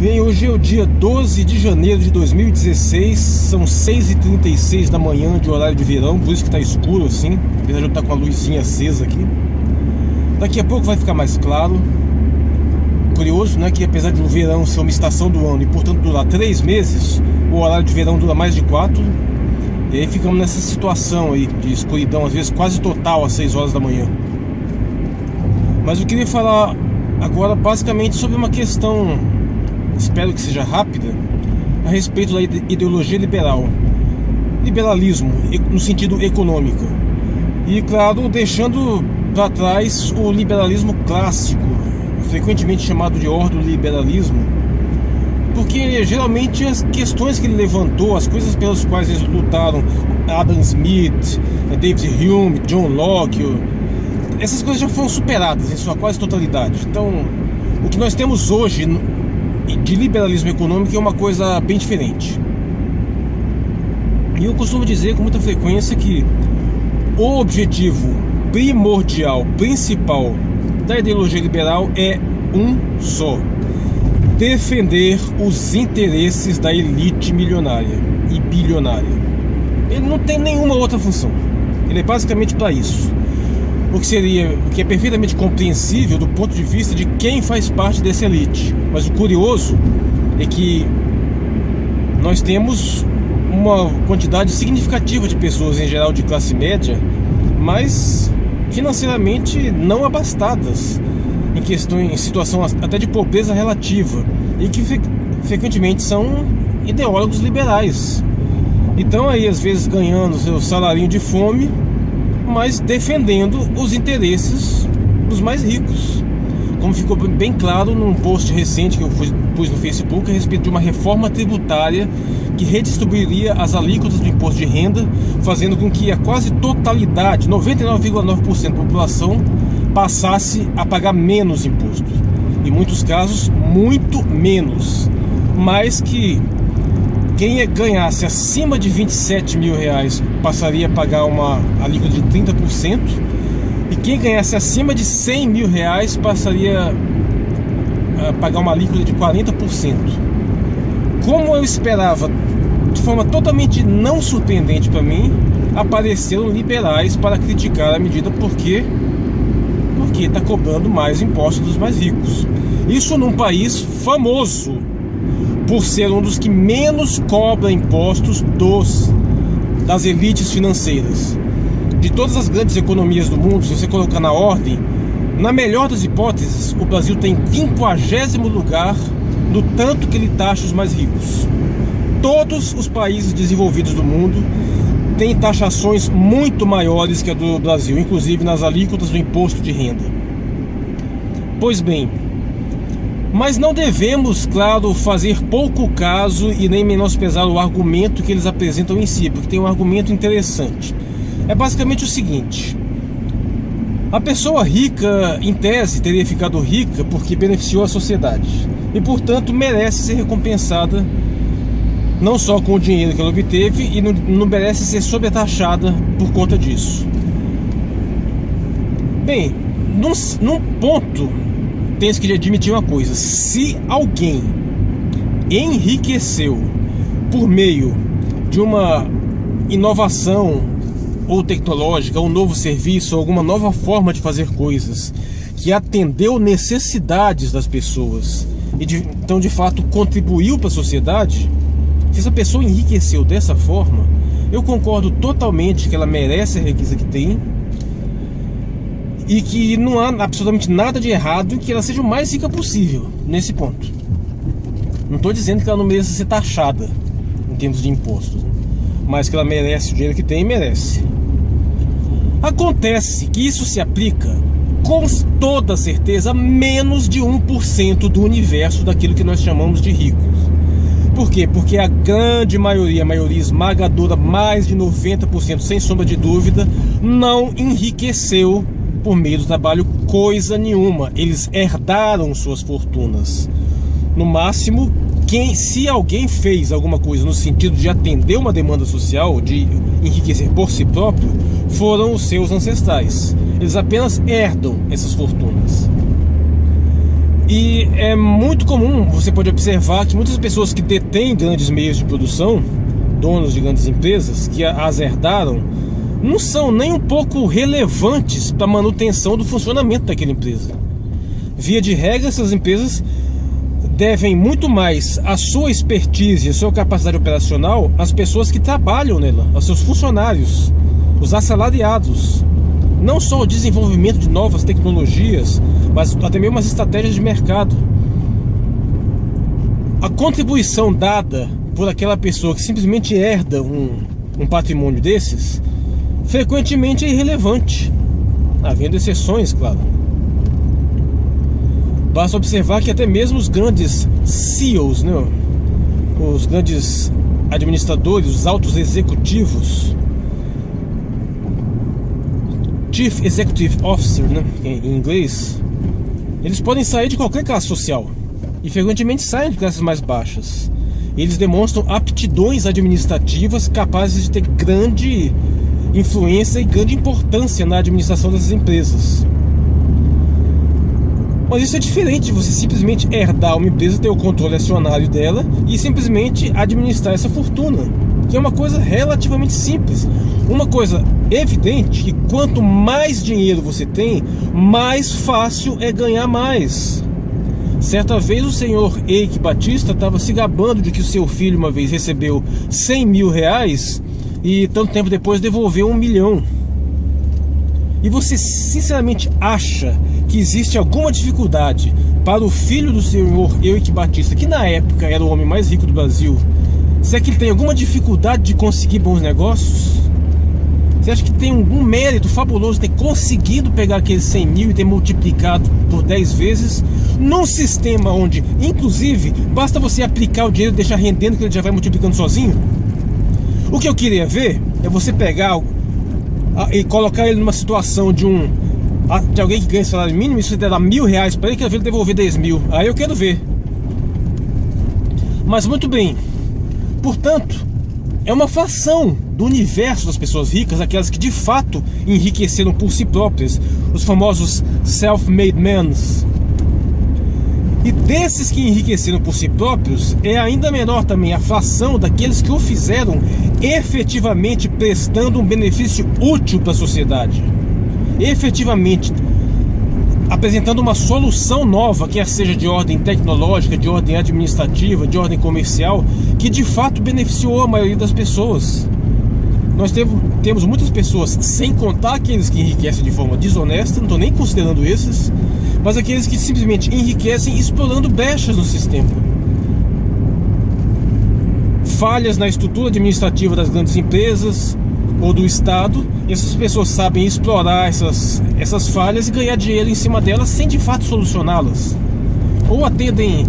Bem, hoje é o dia 12 de janeiro de 2016, são 6h36 da manhã de horário de verão, por isso que tá escuro assim, apesar de eu estar com a luzinha acesa aqui. Daqui a pouco vai ficar mais claro. Curioso, né, que apesar de o verão ser uma estação do ano e portanto durar 3 meses, o horário de verão dura mais de 4. E aí ficamos nessa situação aí de escuridão, às vezes quase total às 6 horas da manhã. Mas eu queria falar agora basicamente sobre uma questão, espero que seja rápida, a respeito da ideologia liberal. Liberalismo no sentido econômico. E claro, deixando para trás o liberalismo clássico, frequentemente chamado de ordoliberalismo, porque geralmente as questões que ele levantou, as coisas pelas quais eles lutaram, Adam Smith, David Hume, John Locke, essas coisas já foram superadas em sua quase totalidade. Então, o que nós temos hoje de liberalismo econômico é uma coisa bem diferente. E eu costumo dizer com muita frequência que o objetivo primordial, principal da ideologia liberal é um só: defender os interesses da elite milionária e bilionária. Ele não tem nenhuma outra função. Ele é basicamente para isso. O que é perfeitamente compreensível do ponto de vista de quem faz parte dessa elite. Mas o curioso é que nós temos uma quantidade significativa de pessoas, em geral de classe média, mas financeiramente não abastadas, em situação até de pobreza relativa, e que frequentemente são ideólogos liberais. Então aí às vezes ganhando seu salarinho de fome, mas defendendo os interesses dos mais ricos, como ficou bem claro num post recente que eu pus no Facebook a respeito de uma reforma tributária que redistribuiria as alíquotas do imposto de renda, fazendo com que a quase totalidade, 99,9% da população, passasse a pagar menos imposto. Em muitos casos, muito menos. Mas que quem ganhasse acima de 27 mil reais passaria a pagar uma alíquota de 30%, e quem ganhasse acima de 100 mil reais passaria a pagar uma alíquota de 40%. Como eu esperava, de forma totalmente não surpreendente para mim, apareceram liberais para criticar a medida. Porque está cobrando mais impostos dos mais ricos. Isso num país famoso por ser um dos que menos cobra impostos das elites financeiras. De todas as grandes economias do mundo, se você colocar na ordem, na melhor das hipóteses, o Brasil tem 50º lugar no tanto que ele taxa os mais ricos. Todos os países desenvolvidos do mundo têm taxações muito maiores que a do Brasil, inclusive nas alíquotas do imposto de renda. Pois bem, mas não devemos, claro, fazer pouco caso e nem menosprezar o argumento que eles apresentam em si, porque tem um argumento interessante. É basicamente o seguinte: a pessoa rica, em tese, teria ficado rica porque beneficiou a sociedade e, portanto, merece ser recompensada não só com o dinheiro que ela obteve, e não merece ser sobretaxada por conta disso. Bem, num ponto tem que admitir uma coisa: se alguém enriqueceu por meio de uma inovação ou tecnológica, um novo serviço, alguma nova forma de fazer coisas que atendeu necessidades das pessoas e então de fato contribuiu para a sociedade, se essa pessoa enriqueceu dessa forma, eu concordo totalmente que ela merece a riqueza que tem, e que não há absolutamente nada de errado em que ela seja o mais rica possível nesse ponto. Não estou dizendo que ela não mereça ser taxada em termos de impostos, mas que ela merece o dinheiro que tem, merece. Acontece que isso se aplica com toda certeza a menos de 1% do universo daquilo que nós chamamos de ricos. Por quê? Porque a grande maioria, a maioria esmagadora, mais de 90%, sem sombra de dúvida, não enriqueceu por meio do trabalho coisa nenhuma. Eles herdaram suas fortunas. No máximo, se alguém fez alguma coisa no sentido de atender uma demanda social, de enriquecer por si próprio, foram os seus ancestrais. Eles apenas herdam essas fortunas. E é muito comum, você pode observar que muitas pessoas que detêm grandes meios de produção, donos de grandes empresas, que as herdaram, não são nem um pouco relevantes para a manutenção do funcionamento daquela empresa. Via de regra, essas empresas devem muito mais a sua expertise e a sua capacidade operacional às pessoas que trabalham nela, aos seus funcionários, os assalariados. Não só o desenvolvimento de novas tecnologias, mas até mesmo as estratégias de mercado. A contribuição dada por aquela pessoa que simplesmente herda um patrimônio desses, frequentemente é irrelevante, havendo exceções, claro. Basta observar que até mesmo os grandes CEOs, né, os grandes administradores, os altos executivos, Chief Executive Officer, né, em inglês, eles podem sair de qualquer classe social e frequentemente saem de classes mais baixas. Eles demonstram aptidões administrativas capazes de ter grande influência e grande importância na administração dessas empresas. Mas isso é diferente de você simplesmente herdar uma empresa, ter o controle acionário dela e simplesmente administrar essa fortuna, que é uma coisa relativamente simples. Uma coisa evidente, que quanto mais dinheiro você tem, mais fácil é ganhar mais. Certa vez o senhor Eike Batista estava se gabando de que o seu filho uma vez recebeu 100 mil reais e tanto tempo depois devolveu 1 milhão. E você sinceramente acha que existe alguma dificuldade para o filho do senhor Eike Batista, que na época era o homem mais rico do Brasil, se é que ele tem alguma dificuldade de conseguir bons negócios? Você acha que tem algum mérito fabuloso ter conseguido pegar aqueles 100 mil e ter multiplicado por 10 vezes num sistema onde, inclusive, basta você aplicar o dinheiro e deixar rendendo que ele já vai multiplicando sozinho? O que eu queria ver é você pegar e colocar ele numa situação de alguém que ganha salário mínimo e você der R$1.000 para ele, que ele devolver 10 mil. Aí eu quero ver. Mas muito bem. Portanto, é uma fração do universo das pessoas ricas, aquelas que de fato enriqueceram por si próprias, os famosos self-made men. E desses que enriqueceram por si próprios, é ainda menor também a fração daqueles que o fizeram efetivamente prestando um benefício útil para a sociedade, efetivamente apresentando uma solução nova, quer seja de ordem tecnológica, de ordem administrativa, de ordem comercial, que de fato beneficiou a maioria das pessoas. Nós temos muitas pessoas, sem contar aqueles que enriquecem de forma desonesta, não estou nem considerando esses, mas aqueles que simplesmente enriquecem explorando brechas no sistema. Falhas na estrutura administrativa das grandes empresas ou do Estado, e essas pessoas sabem explorar essas falhas e ganhar dinheiro em cima delas sem de fato solucioná-las, ou atendem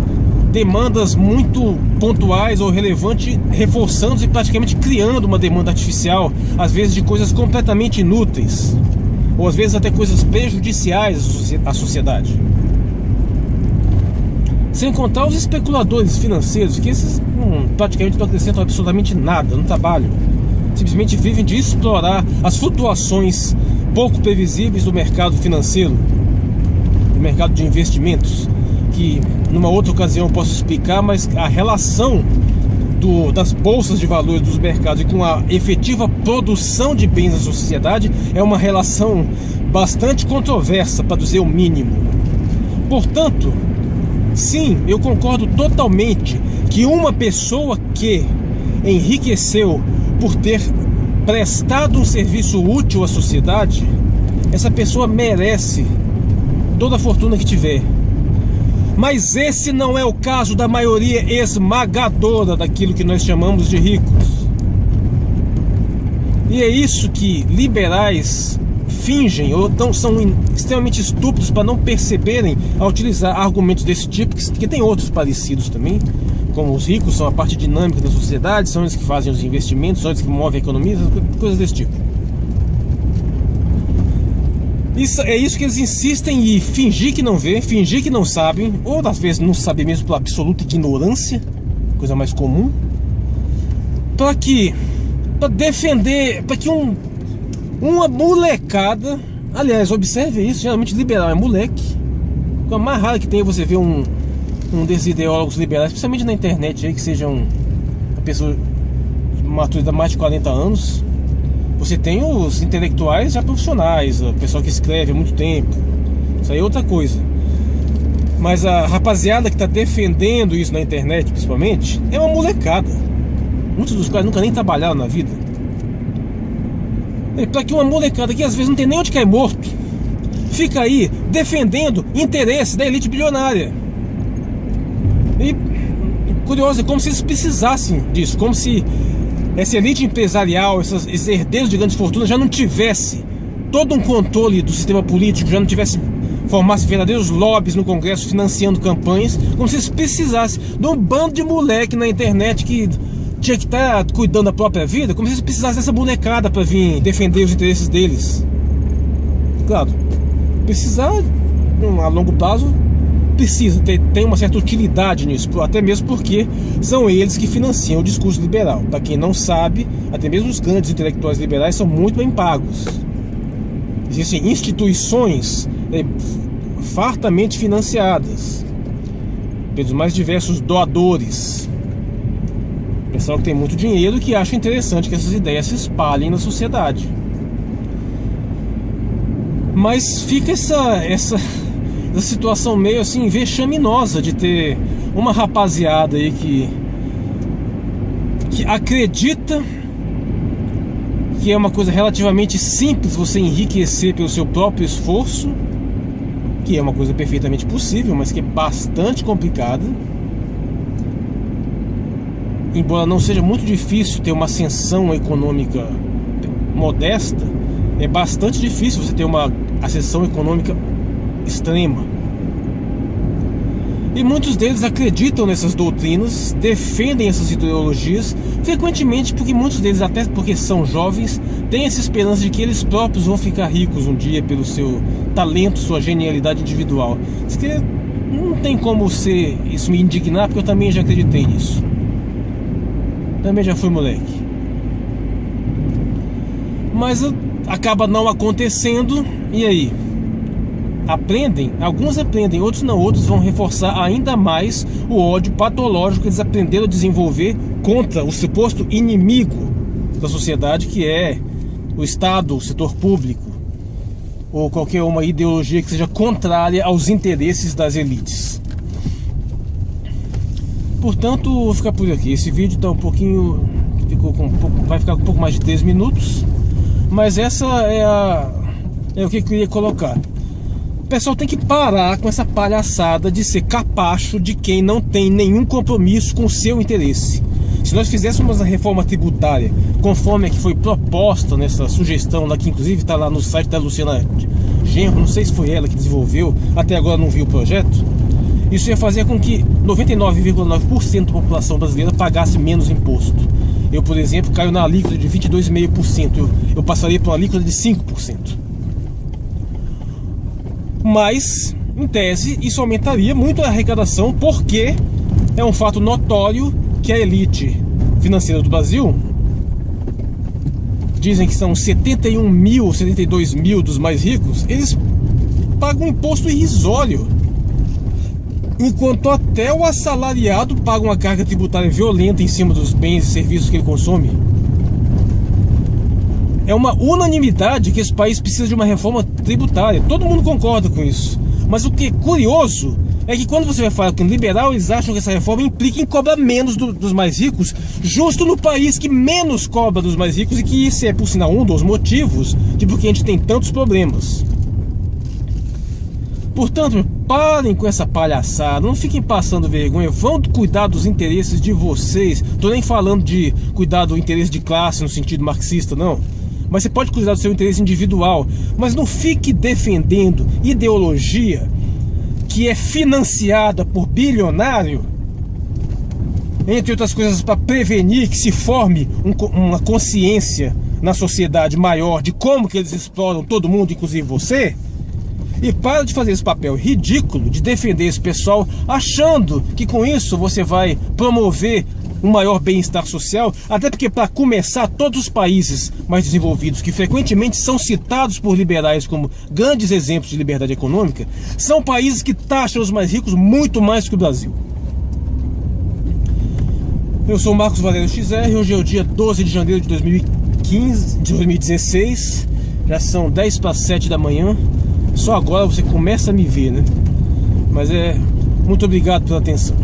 demandas muito pontuais ou relevantes, reforçando e praticamente criando uma demanda artificial, às vezes de coisas completamente inúteis, ou às vezes até coisas prejudiciais à sociedade. Sem contar os especuladores financeiros, que esses praticamente não acrescentam absolutamente nada no trabalho. Simplesmente vivem de explorar as flutuações pouco previsíveis do mercado financeiro, do mercado de investimentos, que numa outra ocasião eu posso explicar, mas a relação das bolsas de valores dos mercados e com a efetiva produção de bens na sociedade é uma relação bastante controversa, para dizer o mínimo. Portanto, sim, eu concordo totalmente que uma pessoa que enriqueceu por ter prestado um serviço útil à sociedade, essa pessoa merece toda a fortuna que tiver. Mas esse não é o caso da maioria esmagadora daquilo que nós chamamos de ricos. E é isso que liberais fingem ou são extremamente estúpidos para não perceberem ao utilizar argumentos desse tipo, que tem outros parecidos também, como os ricos são a parte dinâmica da sociedade, são eles que fazem os investimentos, são eles que movem a economia, coisas desse tipo. É isso que eles insistem em fingir que não vê, fingir que não sabem, ou às vezes não sabem mesmo pela absoluta ignorância, coisa mais comum, para defender, para que uma molecada, aliás, observe isso, geralmente liberal é moleque, A mais rara que tem é você ver um desses ideólogos liberais, especialmente na internet aí, que seja uma pessoa de maturidade mais de 40 anos. Você tem os intelectuais já profissionais, o pessoal que escreve há muito tempo. Isso aí é outra coisa. Mas a rapaziada que está defendendo isso na internet, principalmente, é uma molecada. Muitos dos caras nunca nem trabalharam na vida. Para que uma molecada que às vezes não tem nem onde cair morto, fica aí defendendo interesses da elite bilionária. E curioso, é como se eles precisassem disso, como se essa elite empresarial, esses herdeiros de grandes fortunas já não tivesse todo um controle do sistema político, já não tivesse, formasse verdadeiros lobbies no Congresso financiando campanhas, como se eles precisassem de um bando de moleque na internet que tinha que estar cuidando da própria vida, como se eles precisassem dessa molecada para vir defender os interesses deles. Claro, precisar a longo prazo precisa, tem uma certa utilidade nisso, até mesmo porque são eles que financiam o discurso liberal. Para quem não sabe, até mesmo os grandes intelectuais liberais são muito bem pagos. Existem instituições fartamente financiadas pelos mais diversos doadores, pessoal que tem muito dinheiro, que acha interessante que essas ideias se espalhem na sociedade. Mas fica essa situação meio assim vexaminosa de ter uma rapaziada aí que acredita que é uma coisa relativamente simples você enriquecer pelo seu próprio esforço, que é uma coisa perfeitamente possível, mas que é bastante complicada. Embora não seja muito difícil ter uma ascensão econômica modesta, é bastante difícil você ter uma ascensão econômica extrema. E muitos deles acreditam nessas doutrinas, defendem essas ideologias, frequentemente porque muitos deles, até porque são jovens, têm essa esperança de que eles próprios vão ficar ricos um dia pelo seu talento, sua genialidade individual. Isso que não tem como isso me indignar, porque eu também já acreditei nisso. Também já fui moleque. Mas acaba não acontecendo, e aí? Aprendem? Alguns aprendem, outros não. Outros vão reforçar ainda mais o ódio patológico que eles aprenderam a desenvolver contra o suposto inimigo da sociedade, que é o Estado, o setor público, ou qualquer uma ideologia que seja contrária aos interesses das elites. Portanto, vou ficar por aqui. Esse vídeo está vai ficar com um pouco mais de 3 minutos, mas essa é o que eu queria colocar. O pessoal tem que parar com essa palhaçada de ser capacho de quem não tem nenhum compromisso com o seu interesse. Se nós fizéssemos a reforma tributária conforme a que foi proposta nessa sugestão lá, que inclusive está lá no site da Luciana Genro, não sei se foi ela que desenvolveu, até agora não vi o projeto, isso ia fazer com que 99,9% da população brasileira pagasse menos imposto. Eu, por exemplo, caio na alíquota de 22,5%, eu passaria para uma alíquota de 5%. Mas, em tese, isso aumentaria muito a arrecadação, porque é um fato notório que a elite financeira do Brasil, dizem que são 71 mil, 72 mil dos mais ricos, eles pagam um imposto irrisório, enquanto até o assalariado paga uma carga tributária violenta em cima dos bens e serviços que ele consome. É uma unanimidade que esse país precisa de uma reforma tributária. Todo mundo concorda com isso. Mas o que é curioso é que quando você vai falar com liberal, eles acham que essa reforma implica em cobrar menos dos mais ricos, justo no país que menos cobra dos mais ricos, e que isso é, por sinal, um dos motivos de porque a gente tem tantos problemas. Portanto, parem com essa palhaçada, não fiquem passando vergonha, vão cuidar dos interesses de vocês. Tô nem falando de cuidar do interesse de classe no sentido marxista, não. Mas você pode cuidar do seu interesse individual, mas não fique defendendo ideologia que é financiada por bilionário, entre outras coisas, para prevenir que se forme uma consciência na sociedade maior de como que eles exploram todo mundo, inclusive você. E para de fazer esse papel ridículo de defender esse pessoal, achando que com isso você vai promover um maior bem-estar social, até porque, para começar, todos os países mais desenvolvidos, que frequentemente são citados por liberais como grandes exemplos de liberdade econômica, são países que taxam os mais ricos muito mais que o Brasil. Eu sou o Marcos Valério XR, hoje é o dia 12 de janeiro de 2016, já são 10 para 7 da manhã, só agora você começa a me ver, né? Mas muito obrigado pela atenção.